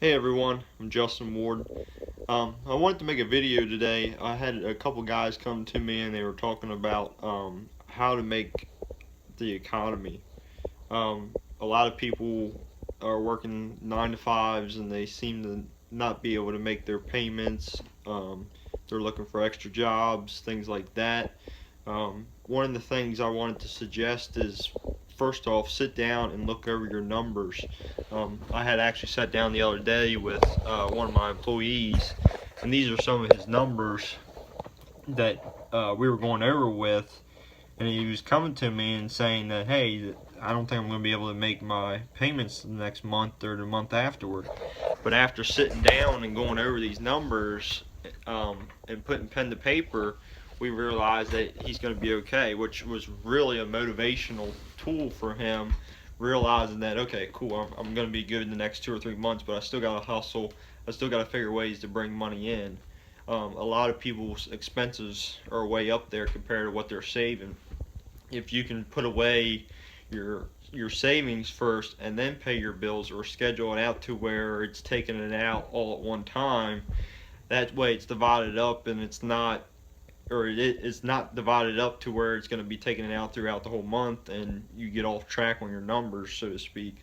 Hey everyone, I'm Justin Ward. I wanted to make a video today. I had a couple guys come to me and they were talking about how to make the economy. A lot of people are working 9 to 5s and they seem to not be able to make their payments. They're looking for extra jobs, things like that. One of the things I wanted to suggest is first off, sit down and look over your numbers. I had actually sat down the other day with one of my employees, and these are some of his numbers that we were going over with. And he was coming to me and saying that, hey, I don't think I'm going to be able to make my payments the next month or the month afterward. But after sitting down and going over these numbers and putting pen to paper, we realized that he's going to be okay, which was really a motivational tool for him. Realizing that, okay, cool, I'm going to be good in the next 2 or 3 months, but I still got to hustle. I still got to figure ways to bring money in. A lot of people's expenses are way up there compared to what they're saving. If you can put away your savings first and then pay your bills, or schedule it out to where it's taking it out all at one time, that way it's divided up and it's not divided up to where it's going to be taking it out throughout the whole month and you get off track on your numbers, so to speak.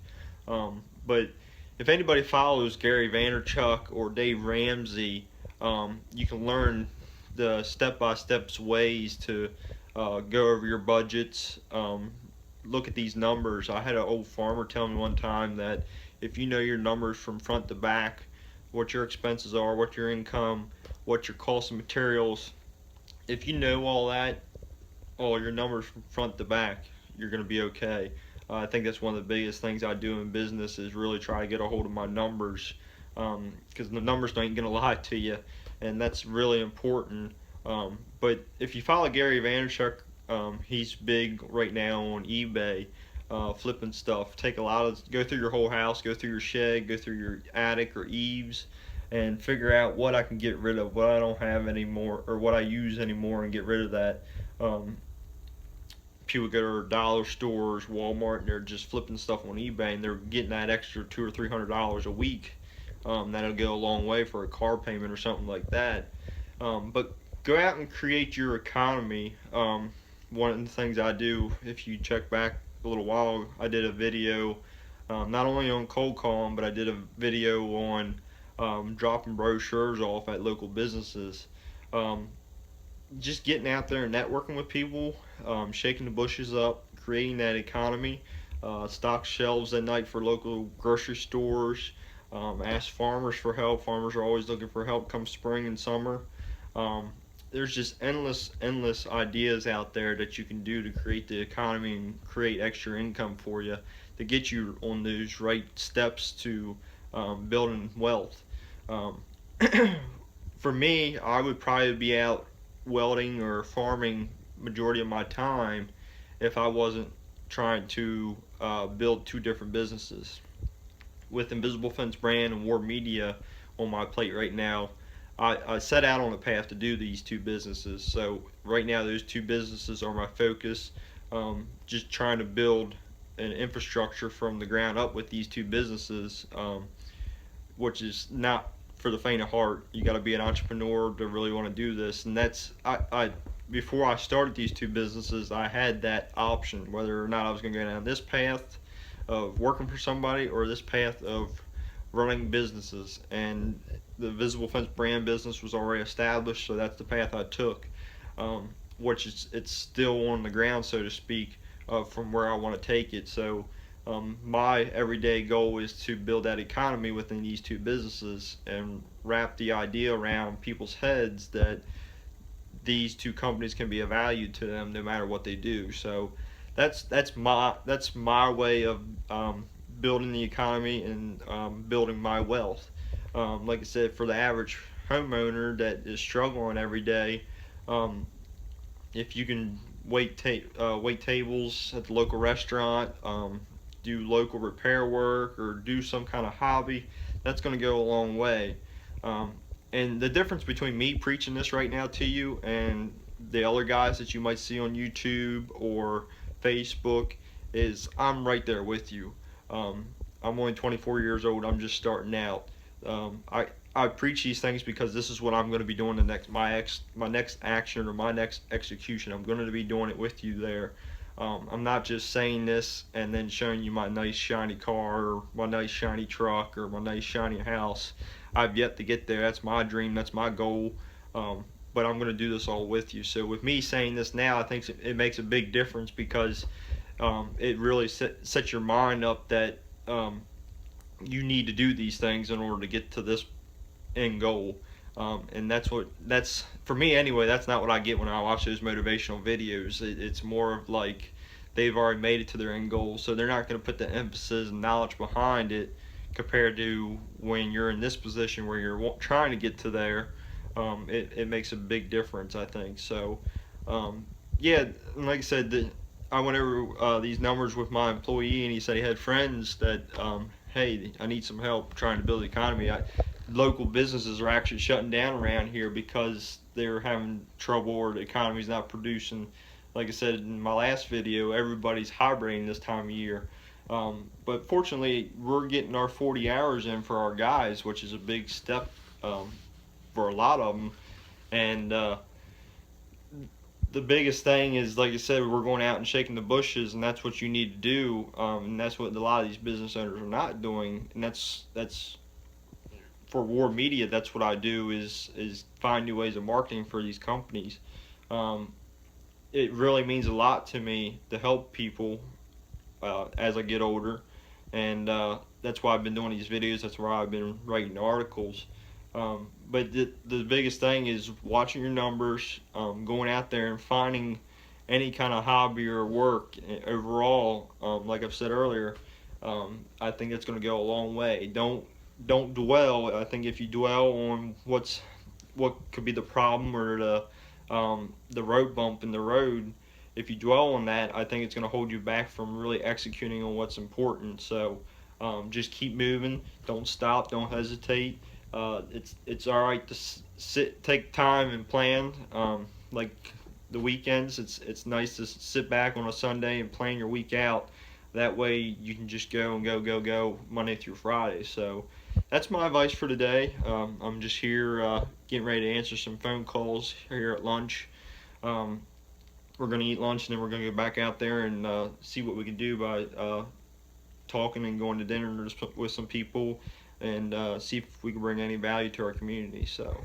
But if anybody follows Gary Vaynerchuk or Dave Ramsey, you can learn the step-by-step ways to go over your budgets. Look at these numbers. I had an old farmer tell me one time that if you know your numbers from front to back, what your expenses are, what your income, what your cost of materials, if you know all that, all your numbers from front to back, you're going to be okay. I think that's one of the biggest things I do in business is really try to get a hold of my numbers, because the numbers ain't going to lie to you, and that's really important. But if you follow Gary Vaynerchuk, he's big right now on eBay, flipping stuff. Go through your whole house, go through your shed, go through your attic or eaves, and figure out what I can get rid of, what I don't have anymore, or what I use anymore, and get rid of that. Um, People go to dollar stores, Walmart, and they're just flipping stuff on eBay, and they're getting that extra $200 or $300 a week. That'll go a long way for a car payment or something like that. But go out and create your economy. One of the things I do, if you check back a little while, I did a video not only on cold calling, but I did a video on dropping brochures off at local businesses. Um, just getting out there and networking with people, shaking the bushes up, creating that economy, stock shelves at night for local grocery stores, ask farmers for help. Farmers are always looking for help come spring and summer. Um, there's just endless ideas out there that you can do to create the economy and create extra income for you to get you on those right steps to building wealth. Um, for me, I would probably be out welding or farming majority of my time if I wasn't trying to build two different businesses. With Invisible Fence Brand and WardMedia on my plate right now, I set out on a path to do these two businesses. So right now, those two businesses are my focus. Just trying to build an infrastructure from the ground up with these two businesses, which is not for the faint of heart. You got to be an entrepreneur to really want to do this, and that's I before I started these two businesses, I had that option whether or not I was going to go down this path of working for somebody or this path of running businesses. And the Visible Fence brand business was already established, so that's the path I took. Which is it's still on the ground, so to speak, from where I want to take it. So my everyday goal is to build that economy within these two businesses and wrap the idea around people's heads that these two companies can be of value to them no matter what they do. So that's my way of building the economy and building my wealth. Like I said, for the average homeowner that is struggling every day, um, if you can wait tables at the local restaurant, do local repair work, or do some kind of hobby, that's going to go a long way. Um, and the difference between me preaching this right now to you and the other guys that you might see on YouTube or Facebook is I'm right there with you. I'm only 24 years old. I'm just starting out. I preach these things because this is what I'm going to be doing the next my next action or my next execution. I'm going to be doing it with you there. I'm not just saying this and then showing you my nice shiny car or my nice shiny truck or my nice shiny house. I've yet to get there. That's my dream. That's my goal. But I'm going to do this all with you. So with me saying this now, I think it makes a big difference because it really sets your mind up that you need to do these things in order to get to this end goal. And that's for me anyway. That's not what I get when I watch those motivational videos. It's more of like they've already made it to their end goal, so they're not going to put the emphasis and knowledge behind it compared to when you're in this position where you're trying to get to there. It makes a big difference, I think. So, um, yeah, like I said, I went over these numbers with my employee, and he said he had friends that, hey, I need some help trying to build the economy. Local businesses are actually shutting down around here because they're having trouble or the economy's not producing. Like I said in my last video, everybody's hibernating this time of year. But fortunately, we're getting our 40 hours in for our guys, which is a big step for a lot of them. And the biggest thing is, like I said, we're going out and shaking the bushes, and that's what you need to do. And that's what a lot of these business owners are not doing. And that's for WardMedia. That's what I do is find new ways of marketing for these companies. Um, it really means a lot to me to help people as I get older, and that's why I've been doing these videos. That's why I've been writing articles. But the biggest thing is watching your numbers, going out there and finding any kind of hobby or work overall. Like I've said earlier, I think it's going to go a long way. Don't dwell. I think if you dwell on what could be the problem or the road bump in the road, if you dwell on that, I think it's going to hold you back from really executing on what's important. So just keep moving. Don't stop. Don't hesitate. It's all right to take time and plan. Like the weekends, it's nice to sit back on a Sunday and plan your week out. That way you can just go and go Monday through Friday. So that's my advice for today. I'm just here getting ready to answer some phone calls here at lunch. Um, we're going to eat lunch and then we're going to go back out there and see what we can do by talking and going to dinner with some people and see if we can bring any value to our community. So